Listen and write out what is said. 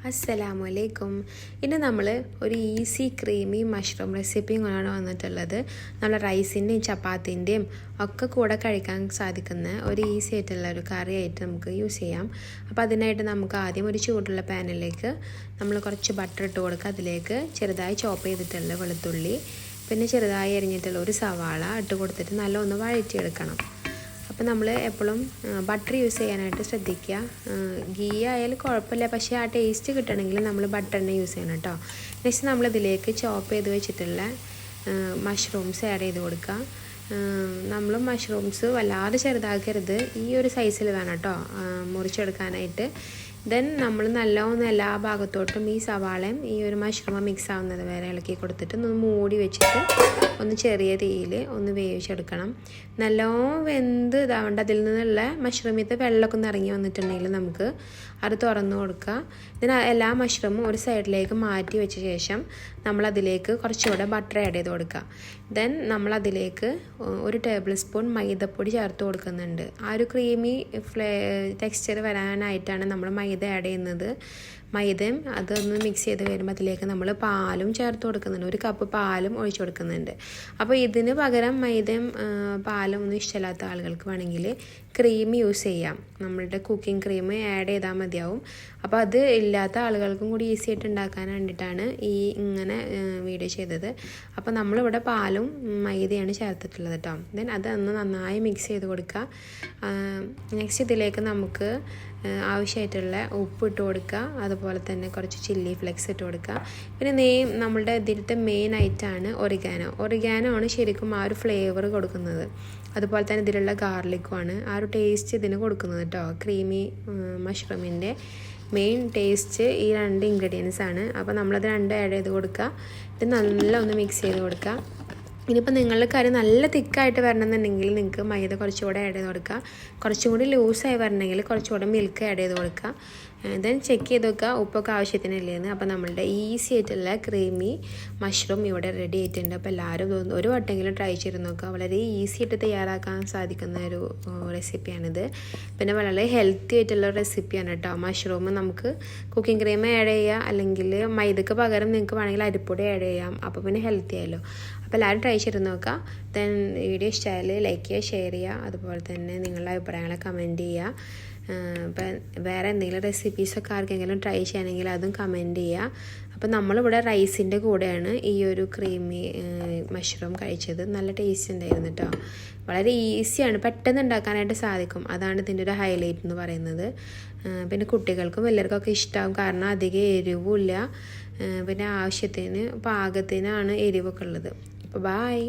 അസ്സലാമലൈക്കും. ഇന്ന് നമ്മൾ ഒരു ഈസി ക്രീമി മഷ്റൂം റെസിപ്പിയും കൊണ്ടാണ് വന്നിട്ടുള്ളത്. നമ്മൾ റൈസിൻ്റെയും ചപ്പാത്തിൻ്റെയും ഒക്കെ കൂടെ കഴിക്കാൻ സാധിക്കുന്ന ഒരു ഈസി ആയിട്ടുള്ള ഒരു കറിയായിട്ട് നമുക്ക് യൂസ് ചെയ്യാം. അപ്പോൾ അതിനായിട്ട് നമുക്ക് ആദ്യം ഒരു ചൂടുള്ള പാനിലേക്ക് നമ്മൾ കുറച്ച് ബട്ടർ ഇട്ട് കൊടുക്കുക. അതിലേക്ക് ചെറുതായി ചോപ്പ് ചെയ്തിട്ടുള്ള വെളുത്തുള്ളി, പിന്നെ ചെറുതായി അരിഞ്ഞിട്ടുള്ള ഒരു സവാള ഇട്ട് കൊടുത്തിട്ട് നല്ല ഒന്ന് വഴറ്റിയെടുക്കണം. അപ്പോൾ നമ്മൾ എപ്പോഴും ബട്ടർ യൂസ് ചെയ്യാനായിട്ട് ശ്രദ്ധിക്കുക. ഗീ ആയാലും കുഴപ്പമില്ല, പക്ഷേ ആ ടേസ്റ്റ് കിട്ടണമെങ്കിൽ നമ്മൾ ബട്ടർ തന്നെ യൂസ് ചെയ്യണം കേട്ടോ. നെക്സ്റ്റ് നമ്മളിതിലേക്ക് ചോപ്പ് ചെയ്ത് വെച്ചിട്ടുള്ള മഷ്റൂംസ് ആഡ് ചെയ്ത് കൊടുക്കുക. നമ്മൾ മഷ്റൂംസ് വല്ലാതെ ചെറുതാക്കരുത്, ഈ ഒരു സൈസിൽ വേണം കേട്ടോ മുറിച്ചെടുക്കാനായിട്ട്. ദെൻ നമ്മൾ നല്ലോണം എല്ലാ ഭാഗത്തോട്ടും ഈ സവാളയും ഈ ഒരു മഷ്റൂം മിക്സ് ആവുന്നത് വരെ ഇളക്കി കൊടുത്തിട്ട് ഒന്ന് മൂടി വെച്ചിട്ട് ഒന്ന് ചെറിയ തീയിൽ ഒന്ന് വേവിച്ചെടുക്കണം. നല്ലോണം വെന്ത് ഇതാവേണ്ട, അതിൽ നിന്നുള്ള മഷ്റൂമിത്തെ വെള്ളമൊക്കെ ഒന്ന് ഇറങ്ങി വന്നിട്ടുണ്ടെങ്കിൽ നമുക്ക് അത് തുറന്ന് കൊടുക്കുക. ഇതിന് എല്ലാ മഷ്റൂമും ഒരു സൈഡിലേക്ക് മാറ്റി വെച്ച ശേഷം നമ്മളതിലേക്ക് കുറച്ചുകൂടെ ബട്ടർ ആഡ് ചെയ്ത് കൊടുക്കുക. ദെൻ നമ്മളതിലേക്ക് ഒരു ടേബിൾ സ്പൂൺ മൈദപ്പൊടി ചേർത്ത് കൊടുക്കുന്നുണ്ട്. ആ ഒരു ക്രീമി ടെക്സ്ചർ വരാനായിട്ടാണ് നമ്മൾ മൈദ ആഡ് ചെയ്യുന്നത്. മൈദയും അതൊന്ന് മിക്സ് ചെയ്ത് വരുമ്പോൾ അതിലേക്ക് നമ്മൾ പാലും ചേർത്ത് കൊടുക്കുന്നുണ്ട്. ഒരു കപ്പ് പാലും ഒഴിച്ചു കൊടുക്കുന്നുണ്ട്. അപ്പോൾ ഇതിന് പകരം മൈദയും പാലും ഒന്നും ഇഷ്ടമില്ലാത്ത ആളുകൾക്ക് വേണമെങ്കിൽ ക്രീം യൂസ് ചെയ്യാം. നമ്മളുടെ കുക്കിംഗ് ക്രീം ആഡ് ചെയ്താൽ മതിയാവും. അപ്പോൾ അത് ഇല്ലാത്ത ആളുകൾക്കും കൂടി ഈസി ആയിട്ട് ഉണ്ടാക്കാൻ വേണ്ടിയിട്ടാണ് ഇങ്ങനെ വീഡിയോ ചെയ്തത്. അപ്പോൾ നമ്മളിവിടെ പാലും മൈദയാണ് ചേർത്തിട്ടുള്ളത് കേട്ടോ. ദെൻ അതൊന്ന് നന്നായി മിക്സ് ചെയ്ത് കൊടുക്കുക. നെക്സ്റ്റ് ഇതിലേക്ക് നമുക്ക് ആവശ്യമായിട്ടുള്ള ഉപ്പ് ഇട്ട് കൊടുക്കുക. അതുപോലെ തന്നെ കുറച്ച് ചില്ലി ഫ്ലെക്സ് ഇട്ട് കൊടുക്കുക. പിന്നെ നമ്മളുടെ ഇതിലത്തെ മെയിൻ ഐറ്റമാണ് ഒറിഗാനോ ആണ് ശരിക്കും ആ ഒരു ഫ്ലേവർ കൊടുക്കുന്നത്. അതുപോലെ തന്നെ ഇതിലുള്ള ഗാർലിക്കുമാണ് ആ ഒരു ടേസ്റ്റ് ഇതിന് കൊടുക്കുന്നത് കേട്ടോ. ക്രീമി മഷ്റൂമിൻ്റെ മെയിൻ ടേസ്റ്റ് ഈ രണ്ട് ഇൻഗ്രീഡിയൻസ് ആണ്. അപ്പോൾ നമ്മളത് രണ്ടും ആഡ് ചെയ്ത് കൊടുക്കുക. ഇത് നല്ല ഒന്ന് മിക്സ് ചെയ്ത് കൊടുക്കുക. ഇനിയിപ്പോൾ നിങ്ങളുടെ കറി നല്ല തിക്കായിട്ട് വരണമെന്നുണ്ടെങ്കിൽ നിങ്ങൾക്ക് മൈദ കുറച്ചുകൂടെ ആഡ് ചെയ്ത് കൊടുക്കുക. കുറച്ചും കൂടി ലൂസായി വരണമെങ്കിൽ കുറച്ചുകൂടെ മിൽക്ക് ആഡ് ചെയ്ത് കൊടുക്കുക. ദെൻ ചെക്ക് ചെയ്ത് വെക്കുക ഉപ്പൊക്കെ ആവശ്യത്തിനില്ലേന്ന്. അപ്പോൾ നമ്മളുടെ ഈസി ആയിട്ടുള്ള ക്രീമി മഷ്റൂം ഇവിടെ റെഡി ആയിട്ടുണ്ട്. അപ്പോൾ എല്ലാവരും ഒരു വട്ടെങ്കിലും ട്രൈ ചെയ്ത് നോക്കുക. വളരെ ഈസി ആയിട്ട് തയ്യാറാക്കാൻ സാധിക്കുന്ന ഒരു റെസിപ്പിയാണിത്. പിന്നെ വളരെ ഹെൽത്തി ആയിട്ടുള്ള റെസിപ്പിയാണ് കേട്ടോ. മഷ്റൂം നമുക്ക് കുക്കിംഗ് ക്രീം ആഡ് ചെയ്യുക, അല്ലെങ്കിൽ മൈദക്ക് പകരം നിങ്ങൾക്ക് വേണമെങ്കിൽ അരിപ്പൊടി ആഡ് ചെയ്യാം. അപ്പോൾ പിന്നെ ഹെൽത്തി ആയല്ലോ. അപ്പോൾ എല്ലാവരും ട്രൈ ചെയ്ത് നോക്കുക. ദെൻ വീഡിയോ ഇഷ്ടമായാൽ ലൈക്ക് ചെയ്യുക, ഷെയർ ചെയ്യുക. അതുപോലെ തന്നെ നിങ്ങളുടെ അഭിപ്രായങ്ങളെ കമൻറ്റ് ചെയ്യുക. ഇപ്പം വേറെ എന്തെങ്കിലും റെസിപ്പീസൊക്കെ ആർക്കെങ്കിലും ട്രൈ ചെയ്യണമെങ്കിൽ അതും കമൻറ്റ് ചെയ്യുക. അപ്പോൾ നമ്മളിവിടെ റൈസിൻ്റെ കൂടെയാണ് ഈ ഒരു ക്രീമി മഷ്റൂം കഴിച്ചത്. നല്ല ടേസ്റ്റ് ഉണ്ടായിരുന്നു കേട്ടോ. വളരെ ഈസിയാണ്, പെട്ടെന്ന് ഉണ്ടാക്കാനായിട്ട് സാധിക്കും. അതാണ് ഇതിൻ്റെ ഒരു ഹൈലൈറ്റ് എന്ന് പറയുന്നത്. പിന്നെ കുട്ടികൾക്കും എല്ലാവർക്കൊക്കെ ഇഷ്ടമാകും, കാരണം അധികം എരിവുമില്ല. പിന്നെ ആവശ്യത്തിന് പാകത്തിനാണ് എരിവൊക്കെ ഉള്ളത്. അപ്പോൾ ബായ്.